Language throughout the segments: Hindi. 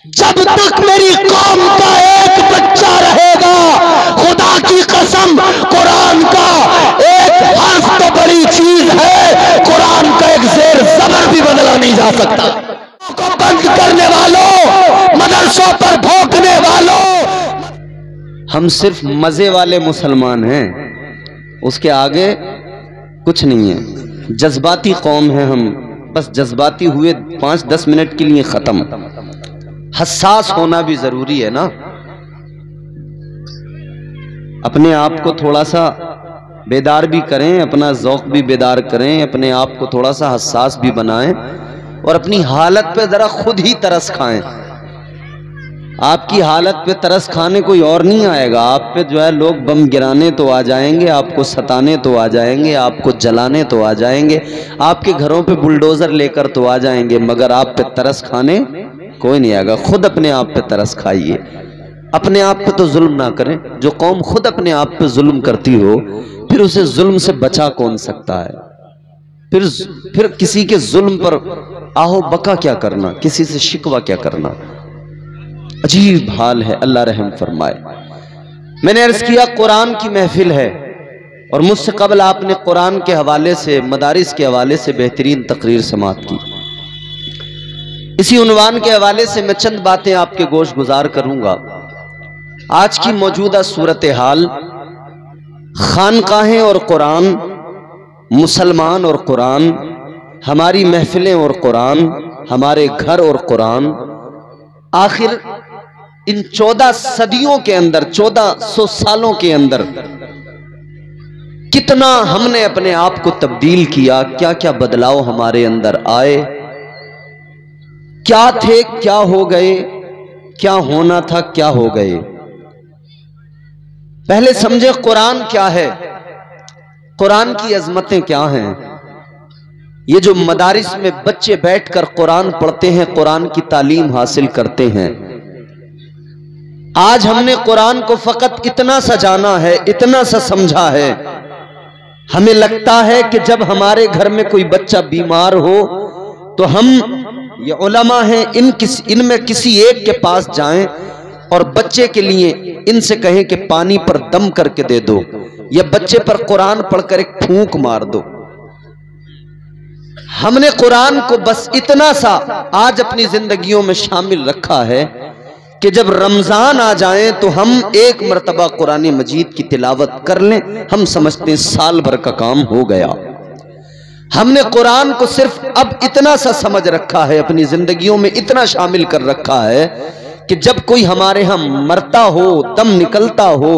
जब तक मेरी कौम का एक बच्चा रहेगा, खुदा की कसम कुरान का एक हर्फ तो बड़ी चीज है, कुरान का एक ज़ेर ज़बर भी बदला नहीं जा सकता। को बंद करने वालों, मदरसों पर भौंकने वालों, हम सिर्फ मजे वाले मुसलमान हैं, उसके आगे कुछ नहीं है। जज्बाती कौम है हम, बस जज्बाती हुए 5-10 मिनट के लिए खत्म। हसास होना भी जरूरी है ना। अपने आप को थोड़ा सा बेदार भी करें, अपना ज़ौक़ भी बेदार करें, अपने आप को थोड़ा सा हसास भी बनाएं और अपनी हालत पे जरा खुद ही तरस खाएं। आपकी हालत पे तरस खाने कोई और नहीं आएगा। आप पे जो है लोग बम गिराने तो आ जाएंगे, आपको सताने तो आ जाएंगे, आपको जलाने तो आ जाएंगे, आपके घरों पे बुलडोजर लेकर तो आ जाएंगे, मगर आप पे तरस खाने कोई नहीं आएगा। खुद अपने आप पे तरस खाइए, अपने आप पे तो जुल्म ना करें। जो कौम खुद अपने आप पे जुल्म करती हो, फिर उसे जुल्म से बचा कौन सकता है? फिर किसी के जुल्म पर आहो बका क्या करना, किसी से शिकवा क्या करना। अजीब हाल है, अल्लाह रहम फरमाए। मैंने अर्ज किया कुरान की महफिल है और मुझसे कबल आपने कुरान के हवाले से, मदारिस के हवाले से बेहतरीन तकरीर समाअत की। इसी उन्वान के हवाले से मैं चंद बातें आपके गोश गुजार करूंगा। आज की मौजूदा सूरत हाल, खानकाहें और कुरान, मुसलमान और कुरान, हमारी महफिलें और कुरान, हमारे घर और कुरान, आखिर इन 14 सदियों के अंदर, 1400 सालों के अंदर कितना हमने अपने आप को तब्दील किया, क्या क्या बदलाव हमारे अंदर आए, क्या थे क्या हो गए, क्या होना था क्या हो गए। पहले समझे कुरान क्या है, कुरान की अजमतें क्या हैं। ये जो मदारिस में बच्चे बैठकर कुरान पढ़ते हैं, कुरान की तालीम हासिल करते हैं, आज हमने कुरान को फकत इतना सा जाना है, इतना सा समझा है। हमें लगता है कि जब हमारे घर में कोई बच्चा बीमार हो तो हम, ये उलमा हैं, इनमें किसी एक के पास जाएं और बच्चे के लिए इनसे कहें कि पानी पर दम करके दे दो, या बच्चे पर कुरान पढ़कर एक फूंक मार दो। हमने कुरान को बस इतना सा आज अपनी जिंदगियों में शामिल रखा है कि जब रमजान आ जाए तो हम एक मर्तबा कुरान मजीद की तिलावत कर लें, हम समझते हैं साल भर का काम हो गया। हमने कुरान को सिर्फ अब इतना सा समझ रखा है, अपनी जिंदगियों में इतना शामिल कर रखा है कि जब कोई हमारे यहाँ मरता हो, दम निकलता हो,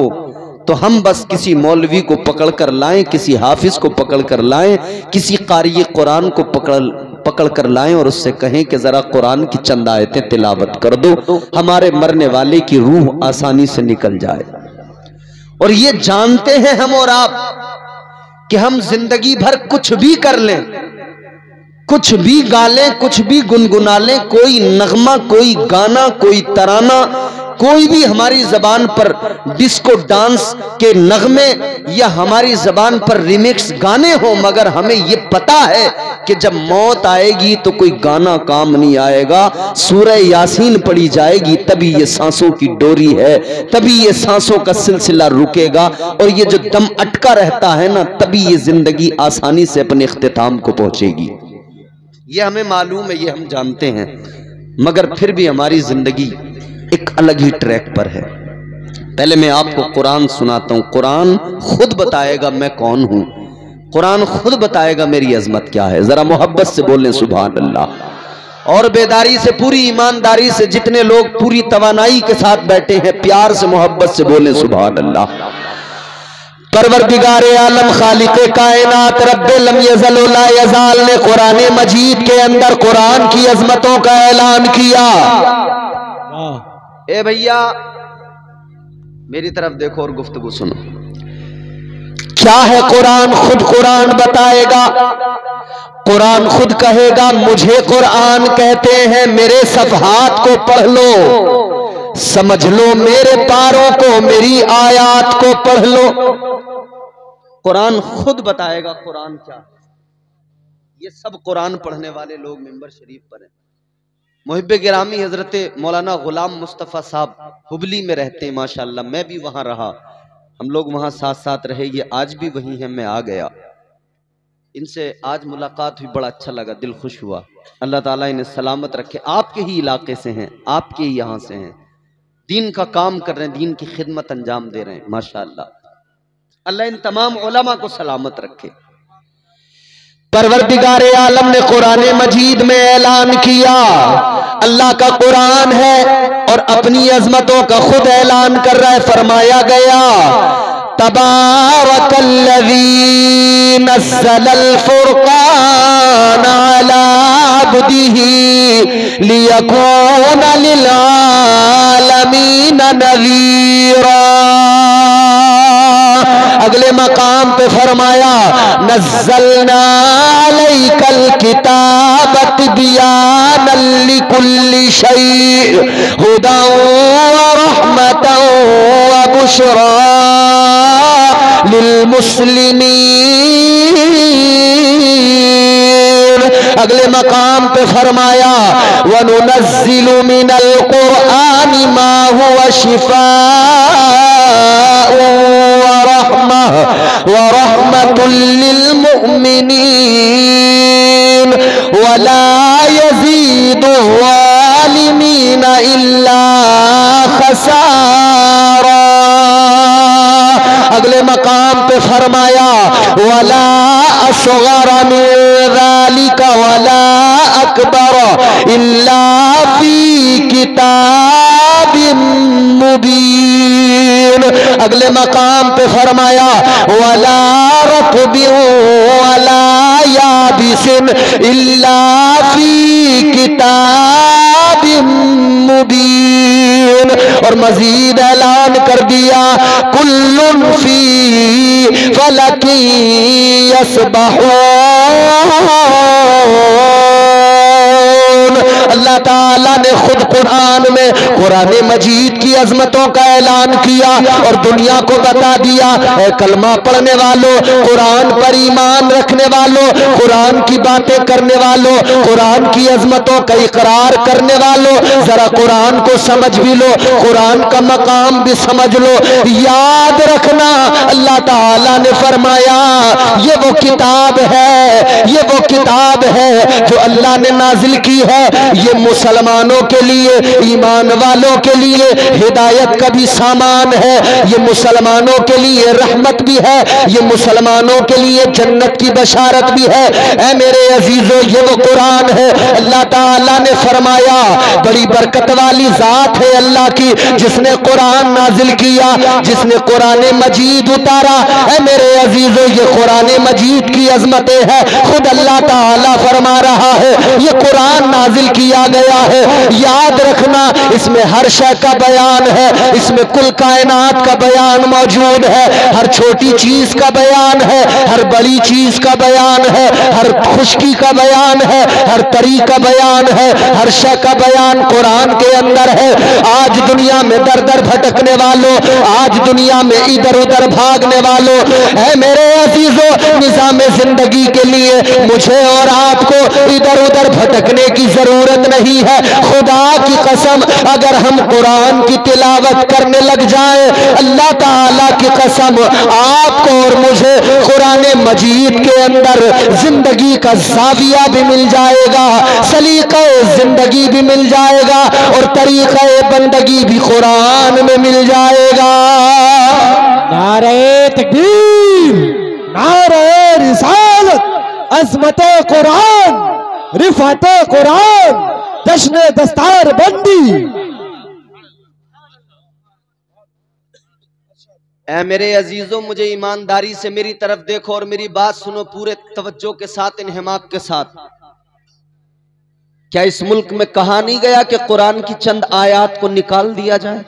तो हम बस किसी मौलवी को पकड़ कर लाएं, किसी हाफिज को पकड़ कर लाएं, किसी कारी कुरान को पकड़ कर लाएं और उससे कहें कि जरा कुरान की चंद आयतें तिलावत कर दो, हमारे मरने वाले की रूह आसानी से निकल जाए। और ये जानते हैं हम और आप कि हम जिंदगी भर कुछ भी कर लें, कुछ भी गा लें, कुछ भी गुनगुना लें, कोई नगमा, कोई गाना, कोई तराना, कोई भी हमारी जबान पर डिस्को डांस के नगमे या हमारी जबान पर रिमिक्स गाने हो, मगर हमें ये पता है कि जब मौत आएगी तो कोई गाना काम नहीं आएगा। सूरह यासीन पढ़ी जाएगी, तभी ये सांसों की डोरी है, तभी ये सांसों का सिलसिला रुकेगा, और ये जो दम अटका रहता है ना, तभी ये जिंदगी आसानी से अपने इख्तिताम को पहुंचेगी। ये हमें मालूम है, ये हम जानते हैं, मगर फिर भी हमारी जिंदगी एक अलग ही ट्रैक पर है। पहले मैं आपको कुरान सुनाता हूं। कुरान खुद बताएगा मैं कौन हूं, कुरान खुद बताएगा मेरी अजमत क्या है। जरा मोहब्बत से बोलें सुभान अल्लाह। और बेदारी से, पूरी ईमानदारी से, जितने लोग पूरी तवानाई के साथ बैठे हैं, प्यार से मोहब्बत से बोलें सुभान अल्लाह। परवरदिगारे आलम खालिक़े कायनात रब्बे लम यज़ल व ला यज़ाल ने कुरान मजीद के अंदर कुरान की अजमतों का ऐलान किया। ए भैया मेरी तरफ देखो और गुफ्तगू सुनो। क्या है कुरान? खुद कुरान बताएगा, कुरान खुद कहेगा मुझे कुरान कहते हैं, मेरे सफ़हात को पढ़ लो, समझ लो मेरे पारों को, मेरी आयात को पढ़ लो। कुरान खुद बताएगा कुरान क्या है। ये सब कुरान पढ़ने वाले लोग मिंबर शरीफ पर हैं, मुहिब्बे गिरामी हजरत मौलाना गुलाम मुस्तफ़ा साहब हुबली में रहते हैं माशाअल्लाह। मैं भी वहाँ रहा, हम लोग वहाँ साथ साथ रहे, ये आज भी वहीं हैं। मैं आ गया, इनसे आज मुलाकात हुई, बड़ा अच्छा लगा, दिल खुश हुआ। अल्लाह ताला इन्हें सलामत रखे। आपके ही इलाके से हैं, आपके ही यहाँ से हैं, दीन का काम कर रहे हैं, दीन की खिदमत अंजाम दे रहे हैं माशाअल्लाह। अल्लाह इन तमाम उलमा को सलामत रखे। परवरदिगारे आलम ने कुरान मजीद में ऐलान किया, अल्लाह का कुरान है और अपनी अजमतों का खुद ऐलान कर रहा है। फरमाया गया तबारकल्लज़ी नज़्ज़लल फुरक़ान अला अब्दिही लियकूना लिल आलमीन नज़ीरा। अगले मकाम पे फरमाया नज़्ज़लना अलैकल किताब तिबयानल लिकुल्लि शै हुदन व रहमतन व बुशरा लिल मुस्लिमीन। अगले मकाम पे फरमाया वनुनज़्ज़िलु मिनल कुरआनि मा हुवा शिफ़ाअun व रहमतुल लिल मुमिनीन वला यज़ीदु ज़ालिमीन इल्ला खसारा। अगले मकाम पे फरमाया वला असग़र मिन ज़ालिका वला अकबर इल्ला फी किताबिन मुबीन। अगले मकाम पे फरमाया वला रत्बिन वला याबिसिन इल्ला फी किताबिन मुबीन। और मजीद ऐलान कर दिया कुल्लुन फी फलकी यस्बहून। अल्लाह ताला ने खुद कुरान में कुरान मजीद की अजमतों का ऐलान किया और दुनिया को बता दिया कलमा पढ़ने वालों, कुरान पर ईमान रखने वालों, कुरान की बातें करने वालों, कुरान की अजमतों का इकरार करने वालों, जरा कुरान को समझ भी लो, कुरान का मकाम भी समझ लो। याद रखना अल्लाह ताला ने फरमाया ये वो किताब है, ये वो किताब है जो अल्लाह ने नाजिल की है। ये मुसलमानों के लिए, ईमान वालों के लिए हिदायत का भी सामान है, ये मुसलमानों के लिए रहमत भी है, ये मुसलमानों के लिए जन्नत की बशारत भी है। ऐ मेरे अजीजों ये वो कुरान है। अल्लाह ताला ने फरमाया बड़ी बरकत वाली जात है अल्लाह की जिसने कुरान नाजिल किया, जिसने कुरान मजीद उतारा। ऐ मेरे अजीजों ये कुरान मजीद की अजमतें हैं। खुद अल्लाह ताला फरमा रहा है ये कुरान नाजिल किया गया है। याद रखना इसमें हर शय का बयान है, इसमें कुल कायनात का बयान मौजूद है, हर छोटी चीज का बयान है, हर बड़ी चीज का बयान है, हर खुशकी का बयान है, हर तरी का बयान है, हर शय का बयान कुरान के अंदर है। आज दुनिया में दर दर भटकने वालों, आज दुनिया में इधर उधर भागने वालों, ऐ मेरे अजीजों निजाम जिंदगी के लिए मुझे और आपको इधर उधर भटकने की जरूरत नहीं है। खुदा की कसम अगर हम कुरान की तिलावत करने लग जाए, अल्लाह ताला की कसम आपको और मुझे कुरान मजीद के अंदर जिंदगी का ज़ाविया भी मिल जाएगा, सलीक़े जिंदगी भी मिल जाएगा और तरीक़े बंदगी भी कुरान में मिल जाएगा। नारे तकबीर, नारे रिसालत, अज़मते कुरान, रिफ़ाते कुरान, जश्न दस्तार बंदी। ऐ मेरे अजीजों मुझे ईमानदारी से मेरी तरफ देखो और मेरी बात सुनो पूरे तवज्जो के साथ, इन्हिमाक के साथ। क्या इस मुल्क में कहा नहीं गया कि कुरान की चंद आयात को निकाल दिया जाए?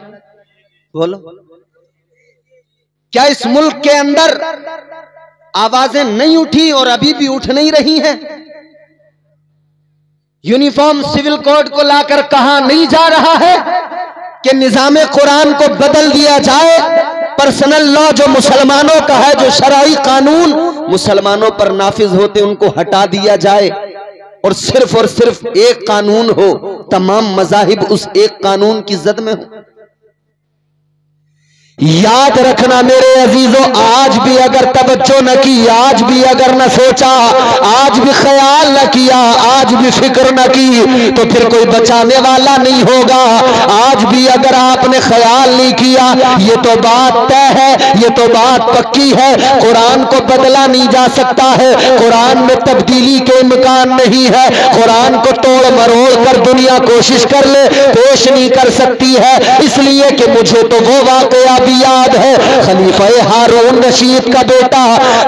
बोलो, क्या इस मुल्क के अंदर आवाजें नहीं उठी और अभी भी उठ नहीं रही हैं? यूनिफॉर्म सिविल कोड को लाकर कहा नहीं जा रहा है कि निजाम कुरान को बदल दिया जाए, पर्सनल लॉ जो मुसलमानों का है, जो शरई कानून मुसलमानों पर नाफिज होते उनको हटा दिया जाए और सिर्फ एक कानून हो तमाम मज़ाहिब उस एक कानून की जद में हो। याद रखना मेरे अजीजों, आज भी अगर तवज्जो न की, आज भी अगर न सोचा, आज भी ख्याल न किया, आज भी फिक्र न की, तो फिर कोई बचाने वाला नहीं होगा। आज भी अगर आपने ख्याल नहीं किया, ये तो बात तय है, ये तो बात पक्की है, कुरान को बदला नहीं जा सकता है, कुरान में तब्दीली के इम्कान नहीं है। कुरान को तोड़ मरोड़ कर दुनिया कोशिश कर ले, पेश नहीं कर सकती है, इसलिए कि मुझे तो वो वाकया याद है। खलीफा हारून रशीद का बेटा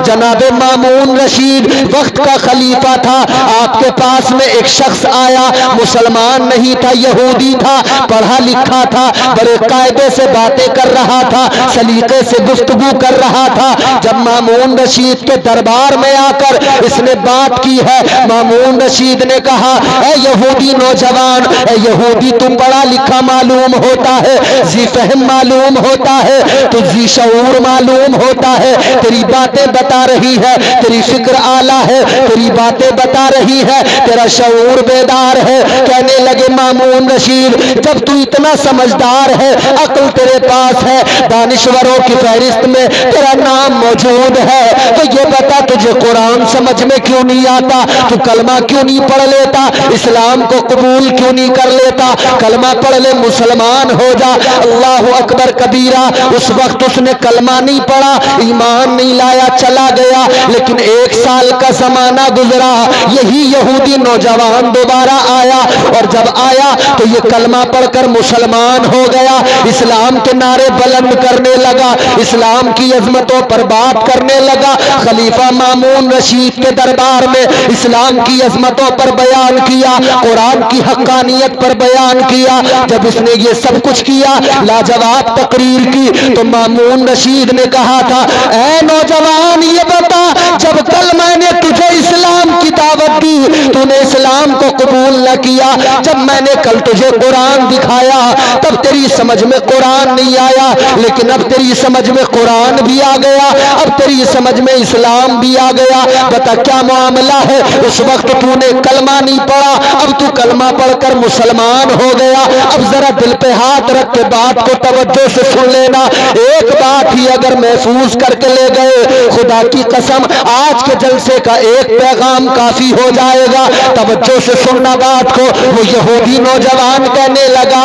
जनाब मामून रशीद वक्त का खलीफा था। आपके पास में एक शख्स आया, मुसलमान नहीं था, यहूदी था, पढ़ा लिखा था, बड़े कायदे से बातें कर रहा था, सलीके से गुफ्तगू कर रहा था। जब मामून रशीद के दरबार में आकर इसने बात की है, मामून रशीद ने कहा, ए यहूदी नौजवान, ए यहूदी तुम पढ़ा लिखा मालूम होता है, जी फहम मालूम होता है, तुझी शऊर मालूम होता है, तेरी बातें बता रही है, तेरी फिक्र आला है, तेरी बातें बता रही है, तेरा शऊर बेदार है। कहने लगे मामून रशीद, जब तू इतना समझदार है, अक्ल तेरे पास है, दानिश्वरों की फहरिस्त में तेरा नाम मौजूद है, तो ये बता तुझे कुरान समझ में क्यों नहीं आता? तू कलमा क्यों नहीं पढ़ लेता? इस्लाम को कबूल क्यों नहीं कर लेता? कलमा पढ़ ले, मुसलमान हो जा। अल्लाह अकबर कबीरा। उस वक्त उसने कलमा नहीं पढ़ा, ईमान नहीं लाया, चला गया। लेकिन 1 साल का जमाना गुजरा, यही यहूदी नौजवान दोबारा आया, और जब आया तो ये कलमा पढ़कर मुसलमान हो गया, इस्लाम के नारे बुलंद करने लगा, इस्लाम की अजमतों पर बात करने लगा। खलीफा मामून रशीद के दरबार में इस्लाम की अजमतों पर बयान किया, कुरान की हक्कानियत पर बयान किया। जब इसने ये सब कुछ किया, लाजवाब तकरीर की, तो मामून रशीद ने कहा था, ऐ नौजवान ये बता, जब कल मैंने तुझे इस्लाम की दावत दी, तूने इस्लाम को कबूल न किया, जब मैंने कल तुझे कुरान दिखाया, तब तेरी समझ में कुरान नहीं आया, लेकिन अब तेरी समझ में कुरान भी आ गया, अब तेरी समझ में इस्लाम भी आ गया, बता क्या मामला है? उस वक्त तूने कलमा नहीं पढ़ा, अब तू कलमा पढ़कर मुसलमान हो गया। अब जरा दिल पे हाथ रख के बात को तवज्जो से सुन लेना। एक बात ही अगर महफूज करके ले गए, खुदा की कसम आज के जलसे का एक पैगाम काफी हो जाएगा। तवज्जो से सुनना बात को। वो यहूदी नौजवान कहने लगा,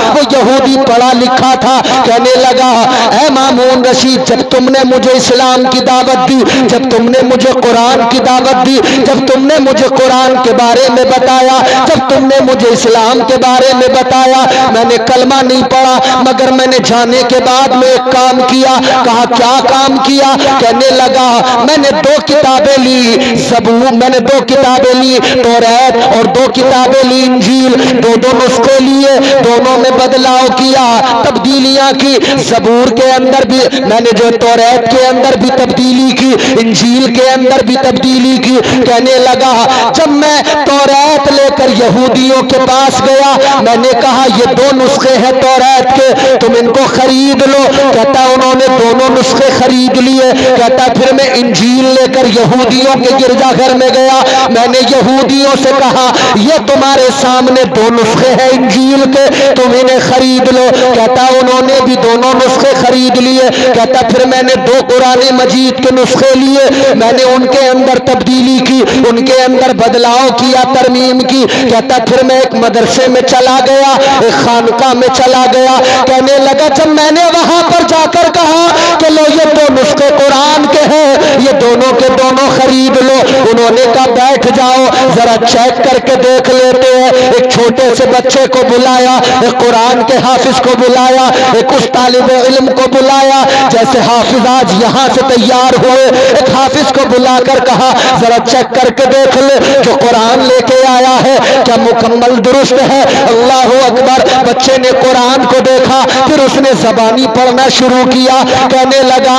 वो यहूदी पढ़ा लिखा था, कहने लगा, ऐ मामून रशीद, जब तुमने मुझे इस्लाम की दावत दी, जब तुमने मुझे कुरान की दावत दी, जब तुमने मुझे कुरान के बारे में बताया, जब तुमने मुझे इस्लाम के बारे में बताया, मैंने कलमा नहीं पढ़ा, मगर मैंने जाने के बाद में एक काम किया। कहा क्या काम किया? कहने लगा, मैंने 2 किताबें ली, ज़बूर, मैंने 2 किताबें ली, तौरात, और 2 किताबें ली इंजील, दो नुस्खे लिए, दोनों में बदलाव किया, तब्दीलियां की। ज़बूर के अंदर भी मैंने जो तौरात के अंदर भी तब्दीली की, इंजील के अंदर भी तब्दीली की। कहने लगा, जब मैं तौरात लेकर यहूदियों के पास गया, मैंने कहा ये 2 नुस्खे हैं तौरात के, तुम इनको खरीद लो। कहता उन्होंने दोनों नुस्खे खरीद लिए। कहता फिर मैं इंजील लेकर यहूदियों के गिरजाघर में गया, मैंने यहूदियों से कहा ये तुम्हारे सामने 2 नुस्खे हैं इंजील के, तुम इन्हें खरीद लो। कहता उन्होंने भी दोनों नुस्खे खरीद लिए। कहता फिर मैंने 2 कुरान मजीद के नुस्खे लिए, मैंने उनके अंदर तब्दीली की, उनके अंदर बदलाव किया, तरमीम की। कहता फिर मैं एक मदरसे में चला गया, एक खानका में चला गया। कहने लगा, जब मैंने वहां पर जाकर कहा कि लो ये 2 नुस्खे कुरान के हैं, ये दोनों के दोनों खरीद लो, उन्होंने कहा बैठ जाओ, जरा चेक करके देख लेते हैं। एक छोटे से बच्चे को बुलाया, एक कुरान के हाफिज को बुलाया, एक उस तालिब इल्म को बुलाया, जैसे हाफिज आज यहाँ से तैयार हुए, एक हाफिज को बुलाकर कहा जरा चेक करके देख ले, जो कुरान लेके आया है क्या मुकम्मल दुरुस्त है? अल्लाह अकबर। बच्चे ने कुरान को देखा, फिर उसने ज़बानी पढ़ना शुरू किया। कहने लगा,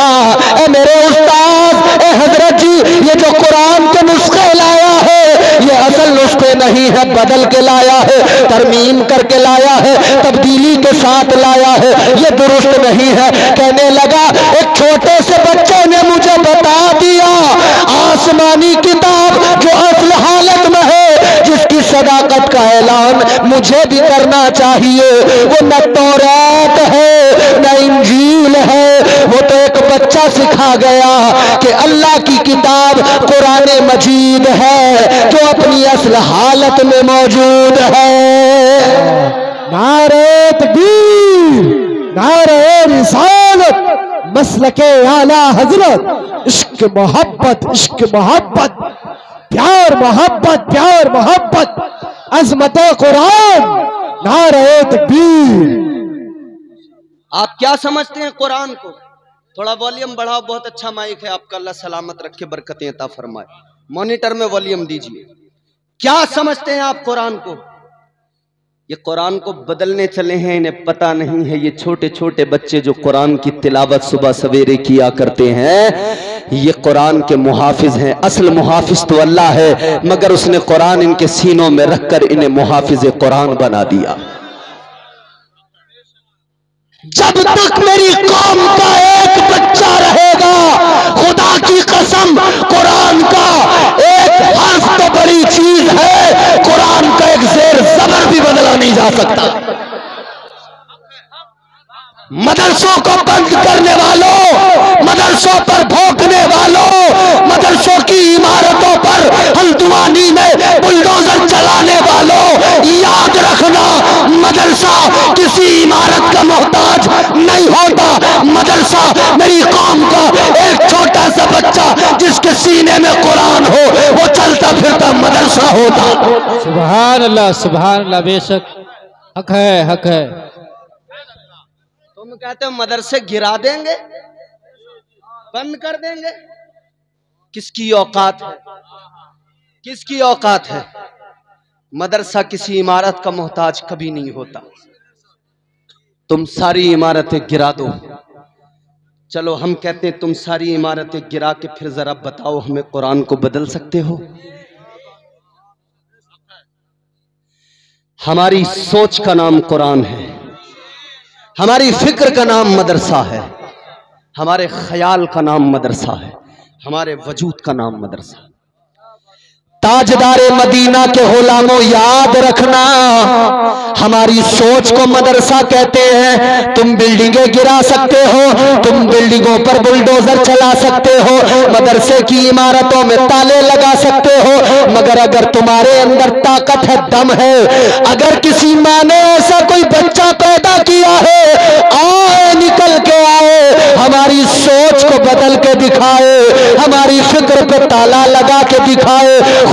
ए मेरे उस्ताद, ए हजरत जी, ये जो कुरान के नुस्खे लाया है, ये असल नुस्खे नहीं है, बदल के लाया है, तरमीम करके लाया है, तब्दीली के साथ लाया है, ये दुरुस्त नहीं है। कहने लगा, एक छोटे से बच्चे ने मुझे बता दिया, आसमानी किताब जो असल हालत में है, जिसकी सदाकत का ऐलान मुझे भी करना चाहिए। वो न तौरात है न इंजील है, वो तो एक बच्चा सिखा गया कि अल्लाह की किताब कुरान मजीद है जो अपनी असल हालत में मौजूद है। नारे तकबीर, नारे रिसालत, मसलके आला हजरत, इश्क मोहब्बत, इश्क मोहब्बत, प्यार मोहब्बत, प्यार मोहब्बत, अजमत कुरान, नारे तकबीर। आप क्या समझते हैं कुरान को? थोड़ा वॉल्यूम बढ़ाओ, बहुत अच्छा माइक है आपका, अल्लाह सलामत रखे, बरकतें अता फरमाए। मॉनिटर में वॉल्यूम दीजिए। क्या समझते हैं आप कुरान को? ये कुरान को बदलने चले हैं, इन्हें पता नहीं है। ये छोटे छोटे बच्चे जो कुरान की तिलावत सुबह सवेरे किया करते हैं, ये कुरान के मुहाफिज हैं। असल मुहाफिज तो अल्लाह है, मगर उसने कुरान इनके सीनों में रखकर इन्हें मुहाफिज कुरान बना दिया। जब तक मेरी कौम का एक बच्चा रहेगा, खुदा की कसम कुरान का एक हर्फ तो बड़ी चीज है, कुरान का एक ज़ेर ज़बर भी बदला नहीं जा सकता। मदरसों को बंद करने वालों, मदरसों पर भौंकने वालों, मदरसों की इमारतों पर हल्द्वानी में बुलडोजर चलाने वालों, याद रखना मदरसा किसी इमारत का मोहताज नहीं होता। मदरसा मेरी कौम का एक छोटा सा बच्चा जिसके सीने में कुरान हो, वो चलता फिरता मदरसा होता। सुभान अल्लाह, सुभान अल्लाह। बेशक हक है, हक है। तुम कहते हो मदरसे गिरा देंगे, बंद कर देंगे। किसकी औकात है? किसकी औकात है? मदरसा किसी इमारत का मोहताज कभी नहीं होता। तुम सारी इमारतें गिरा दो। चलो हम कहते हैं तुम सारी इमारतें गिरा के फिर जरा बताओ हमें कुरान को बदल सकते हो? हमारी सोच का नाम कुरान है, हमारी फिक्र का नाम मदरसा है, हमारे ख्याल का नाम मदरसा है, हमारे वजूद का नाम मदरसा। ताजदारे मदीना के गुलामों याद रखना, हमारी सोच को मदरसा कहते हैं। तुम बिल्डिंगें गिरा सकते हो, तुम बिल्डिंगों पर बुलडोजर चला सकते हो, मदरसे की इमारतों में ताले लगा सकते हो, मगर अगर तुम्हारे अंदर ताकत है, दम है, अगर किसी माँ ने ऐसा कोई बच्चा पैदा किया है, आए निकल के आए, हमारी सोच को बदल के दिखाए, हमारी फिक्र पे ताला लगा के दिखाए,